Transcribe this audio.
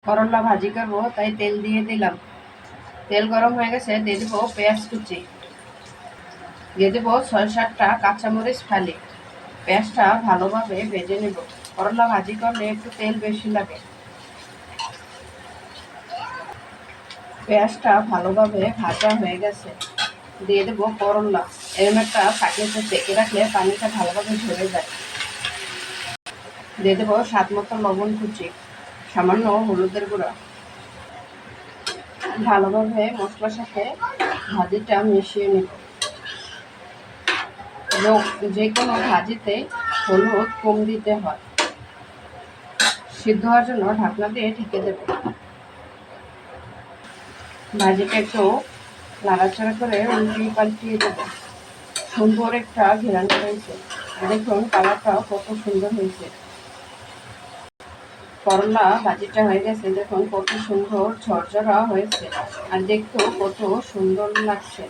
করলা ভাজি করবো, তাই তেল দিয়ে দিলাম। তেল গরম হয়ে গেছে, দিয়ে দেবো পেঁয়াজ কুচি, দিয়ে দেবো ৬-৭টা কাঁচামরিচ ফালি। পেঁয়াজটা ভালোভাবে ভেজে নেব। করলা ভাজি করলে একটু তেল বেশি লাগে। পেঁয়াজটা ভালোভাবে ভাজা হয়ে গেছে, দিয়ে দেবো করলা। এরকম একটা ছাঁকনিতে সেঁকে রাখলে পানিটা ভালোভাবে ঝরে যায়। দিয়ে দেবো স্বাদ মতো লবণ কুচি, সামান্য হলুদের গুঁড়া। ভালোভাবে মশলার সাথে ভাজিটা মিশিয়ে নেব। এবং যে কোনো ভাজিতে হলুদ কম দিতে হয়। সিদ্ধ হওয়ার জন্য ঢাকনা দিয়ে ঢেকে দেব। ভাজিটা একটু নাড়াচাড়া করে উল্টিয়ে পাল্টিয়ে দেবো। সুন্দর একটা ঘেরান হয়েছে, দেখুন কালারটাও কত সুন্দর হয়েছে। করলা ভাজিটা হয়ে গেছে, দেখুন কত সুন্দর ঝরঝরা হয়েছে, আর দেখতেও কত সুন্দর লাগছে।